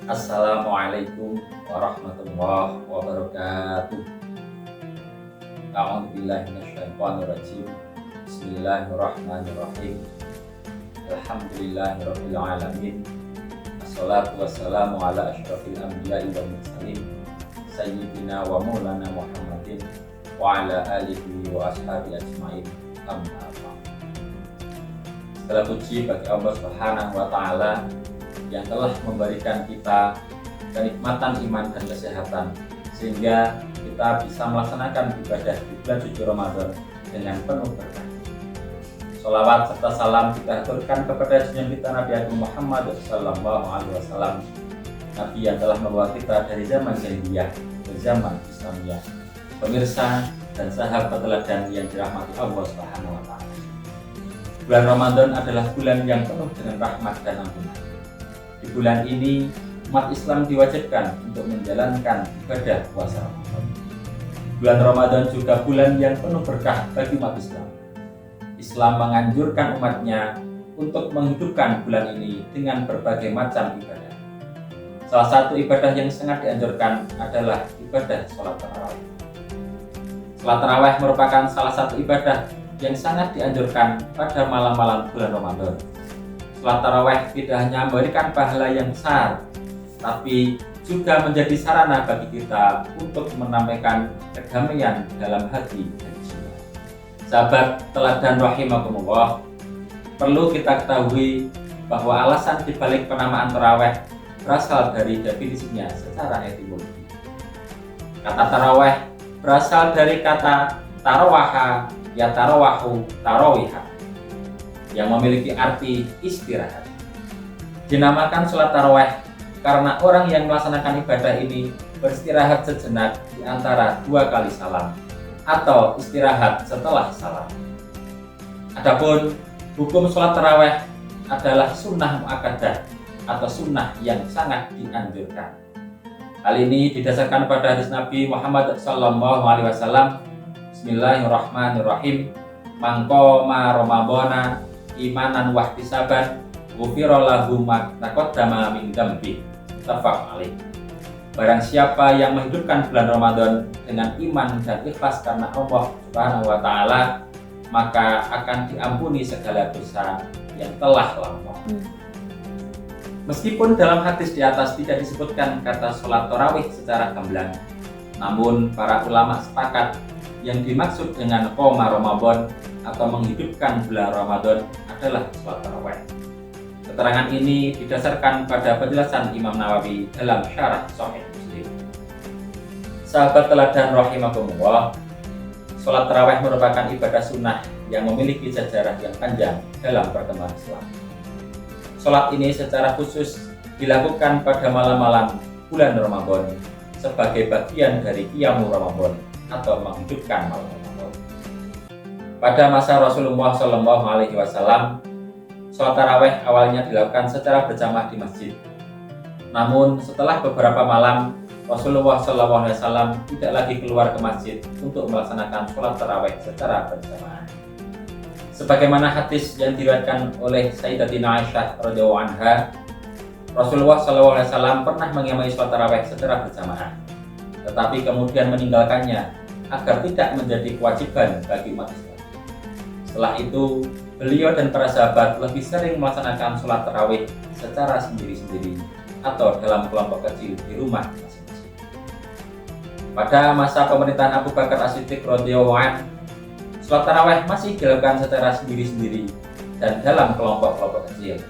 Assalamualaikum warahmatullahi wabarakatuh. A'udzubillahi minasyaitonirrajim. Bismillahirrahmanirrahim. Alhamdulillahirabbil alamin. Wassalatu wassalamu ala asyrofil anbiya'i wal mursalin sayyidina wa maulana Muhammadin wa ala alihi wa ashabihi ajmain. Amma ba'd. Segala puji bagi Allah Subhanahu wa taala yang telah memberikan kita kenikmatan iman dan kesehatan sehingga kita bisa melaksanakan ibadah di bulan suci Ramadan dengan penuh berkah. Sholawat serta salam kita aturkan kepada junjungan kita Nabi Agung Muhammad sallallahu alaihi wasallam, Nabi yang telah membawa kita dari zaman jahiliyah ke zaman Islamiyah. Pemirsa dan sahabat teladan yang dirahmati Allah Subhanahu wa taala. Bulan Ramadan adalah bulan yang penuh dengan rahmat dan ampunan. Di bulan ini umat Islam diwajibkan untuk menjalankan ibadah puasa Ramadan. Bulan Ramadan juga bulan yang penuh berkah bagi umat Islam. Islam menganjurkan umatnya untuk menghidupkan bulan ini dengan berbagai macam ibadah. Salah satu ibadah yang sangat dianjurkan adalah ibadah sholat tarawih. Sholat tarawih merupakan salah satu ibadah yang sangat dianjurkan pada malam-malam bulan Ramadan. Sholat tarawih tidak hanya memberikan pahala yang besar, tapi juga menjadi sarana bagi kita untuk menambahkan kedamaian dalam hati dan jiwa. Sahabat teladan rahimakumullah, perlu kita ketahui bahwa alasan dibalik penamaan tarawih berasal dari definisinya secara etimologi. Kata tarawih berasal dari kata tarawaha, ya tarawahu, tarawiha, yang memiliki arti istirahat. Dinamakan sholat tarawih karena orang yang melaksanakan ibadah ini beristirahat sejenak di antara dua kali salam atau istirahat setelah salam. Adapun hukum sholat tarawih adalah sunnah muakkadah atau sunnah yang sangat dianjurkan. Hal ini didasarkan pada hadis Nabi Muhammad SAW. Bismillahirrahmanirrahim. Man qoma ramadhana imanan wahtisaban ghufira lahu ma taqaddama min dzambi. Muttafaq alaih. Barang siapa yang menghidupkan bulan Ramadan dengan iman dan ikhlas karena Allah Subhanahu wa taala, maka akan diampuni segala dosa yang telah lampau. Meskipun dalam hadis di atas tidak disebutkan kata sholat tarawih secara gamblang, namun para ulama sepakat yang dimaksud dengan qoma Ramadan atau menghidupkan bulan Ramadan adalah sholat tarawih. Keterangan ini didasarkan pada penjelasan Imam Nawawi dalam Syarah Sahih Muslim. Sahabat teladan rahimakumullah, sholat tarawih merupakan ibadah sunnah yang memiliki sejarah yang panjang dalam perkembangan Islam. Sholat ini secara khusus dilakukan pada malam-malam bulan Ramadan sebagai bagian dari qiyamul Ramadan atau menghidupkan malam Ramadan. Pada masa Rasulullah SAW, sholat tarawih awalnya dilakukan secara berjamaah di masjid. Namun setelah beberapa malam, Rasulullah SAW tidak lagi keluar ke masjid untuk melaksanakan sholat tarawih secara berjamaah. Sebagaimana hadis yang diriwayatkan oleh Sayyidatina Aisyah radhiyallahu anha, Rasulullah SAW pernah mengimami sholat tarawih secara berjamaah, tetapi kemudian meninggalkannya agar tidak menjadi kewajiban bagi umat Islam. Setelah itu, beliau dan para sahabat lebih sering melaksanakan sholat tarawih secara sendiri-sendiri atau dalam kelompok kecil di rumah masing-masing. Pada masa pemerintahan Abu Bakar As-Siddiq radhiyallahu anhu, sholat tarawih masih dilakukan secara sendiri-sendiri dan dalam kelompok-kelompok kecil.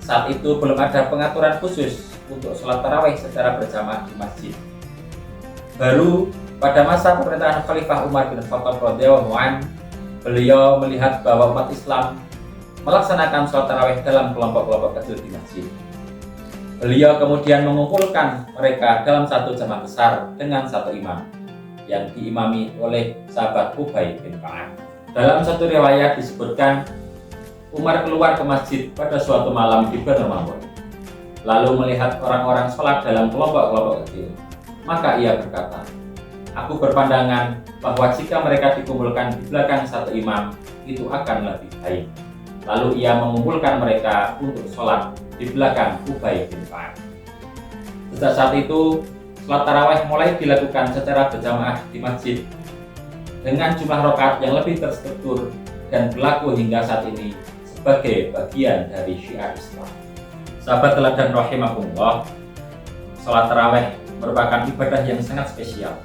Saat itu belum ada pengaturan khusus untuk sholat tarawih secara berjamaah di masjid. Baru pada masa pemerintahan Khalifah Umar bin Khattab radhiyallahu anhu, beliau melihat bahwa umat Islam melaksanakan sholat tarawih dalam kelompok-kelompok kecil di masjid. Beliau kemudian mengumpulkan mereka dalam satu jamaah besar dengan satu imam yang diimami oleh sahabat Ubay bin Ka'ab. Dalam satu riwayat disebutkan, Umar keluar ke masjid pada suatu malam di bulan Ramadan, lalu melihat orang-orang sholat dalam kelompok-kelompok kecil. Maka ia berkata, "Aku berpandangan bahwa jika mereka dikumpulkan di belakang satu imam, itu akan lebih baik." Lalu ia mengumpulkan mereka untuk sholat di belakang Ubay bin Ka'ab. Sejak saat itu, sholat tarawih mulai dilakukan secara berjamaah di masjid dengan jumlah rakaat yang lebih terstruktur dan berlaku hingga saat ini sebagai bagian dari syiar Islam. Sahabat teladan rahimakumullah, sholat tarawih merupakan ibadah yang sangat spesial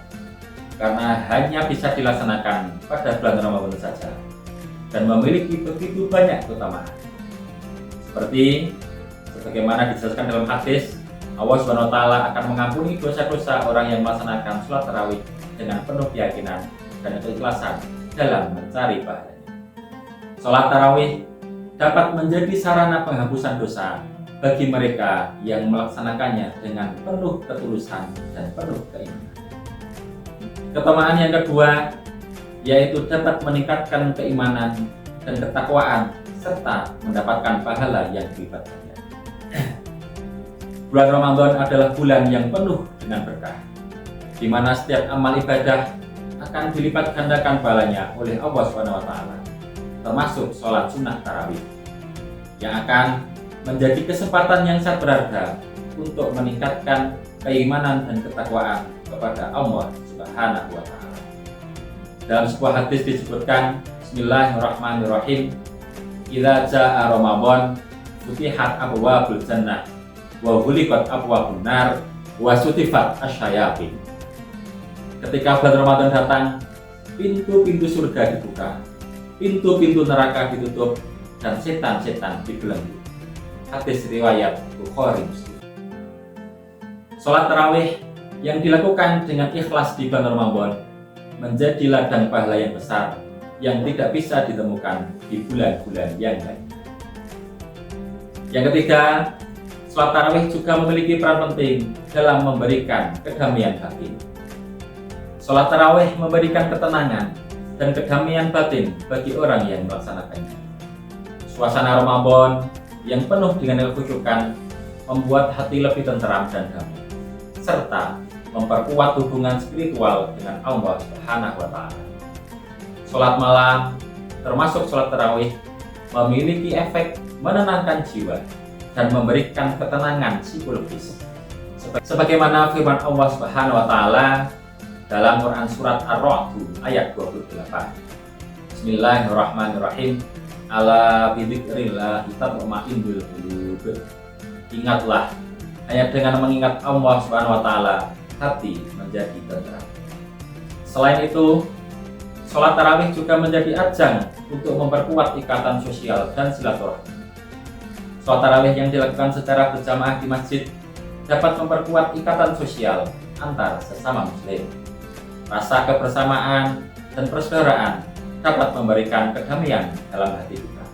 karena hanya bisa dilaksanakan pada bulan Ramadan saja dan memiliki begitu banyak keutamaan. Sebagaimana dijelaskan dalam hadis, Allah SWT akan mengampuni dosa-dosa orang yang melaksanakan sholat tarawih dengan penuh keyakinan dan keikhlasan dalam mencari pahalanya. Sholat tarawih dapat menjadi sarana penghapusan dosa bagi mereka yang melaksanakannya dengan penuh ketulusan dan penuh keimanan. Keutamaan yang kedua yaitu dapat meningkatkan keimanan dan ketakwaan serta mendapatkan pahala yang dilipat ganda. Bulan Ramadan adalah bulan yang penuh dengan berkah, di mana setiap amal ibadah akan dilipat gandakan pahalanya oleh Allah SWT, termasuk sholat sunnah tarawih, yang akan menjadi kesempatan yang sangat berharga untuk meningkatkan keimanan dan ketakwaan kepada Allah Subhanahu wa Ta'ala. Dalam sebuah hadis disebutkan, Bismillahirrahmanirrahim, idza jaa Ramadan futihat abwaabul jannah wa ghuliqat abwaabun nar wa sutifat asyayatin. Ketika bulan Ramadan datang, pintu-pintu surga dibuka, pintu-pintu neraka ditutup, dan setan-setan dibelenggu. Hadis riwayat Bukhari Muslim. Sholat tarawih yang dilakukan dengan ikhlas di bulan Ramadan menjadi ladang pahala yang besar yang tidak bisa ditemukan di bulan-bulan yang lain. Yang ketiga, sholat tarawih juga memiliki peran penting dalam memberikan kedamaian batin. Sholat tarawih memberikan ketenangan dan kedamaian batin bagi orang yang melaksanakannya. Suasana Ramadan yang penuh dengan kekhusyukan membuat hati lebih tenteram dan damai, serta memperkuat hubungan spiritual dengan Allah Subhanahu wa Ta'ala. Sholat malam, termasuk sholat tarawih, memiliki efek menenangkan jiwa dan memberikan ketenangan psikologis. Sebagaimana firman Allah Subhanahu wa Ta'ala dalam Quran surat Ar-Ra'd ayat 28. Bismillahirrahmanirrahim. Ala bidzikrillah tatma'innul qulub. Ingatlah, hanya dengan mengingat Allah Subhanahu wa Ta'ala hati menjadi tenteram. Selain itu, sholat tarawih juga menjadi ajang untuk memperkuat ikatan sosial dan silaturahmi. Sholat tarawih yang dilakukan secara berjamaah di masjid dapat memperkuat ikatan sosial antar sesama muslim. Rasa kebersamaan dan persaudaraan dapat memberikan kedamaian dalam hati kita.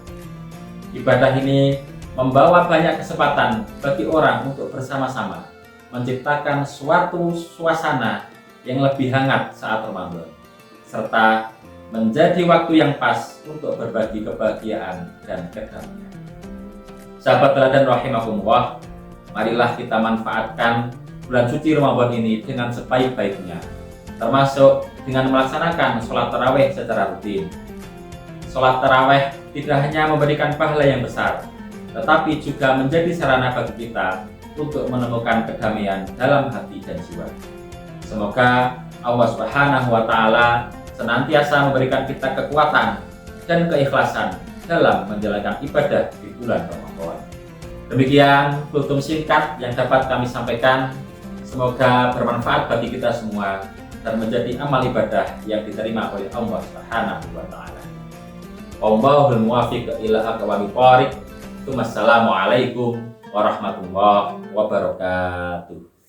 Ibadah ini membawa banyak kesempatan bagi orang untuk bersama-sama menciptakan suatu suasana yang lebih hangat saat Ramadan, serta menjadi waktu yang pas untuk berbagi kebahagiaan dan kedamaian. Sahabat teladan rahimakumullah, marilah kita manfaatkan bulan suci Ramadan ini dengan sebaik-baiknya, termasuk dengan melaksanakan sholat tarawih secara rutin. Sholat tarawih tidak hanya memberikan pahala yang besar, tetapi juga menjadi sarana bagi kita untuk menemukan kedamaian dalam hati dan jiwa. Semoga Allah Subhanahu wa Ta'ala senantiasa memberikan kita kekuatan dan keikhlasan dalam menjalankan ibadah di bulan Ramadan. Demikian kultum singkat yang dapat kami sampaikan. Semoga bermanfaat bagi kita semua dan menjadi amal ibadah yang diterima oleh Allah Subhanahu wa Ta'ala. Wallahul muwaffiq ila aqwamit thoriq. Wassalamualaikum warahmatullahi wabarakatuh.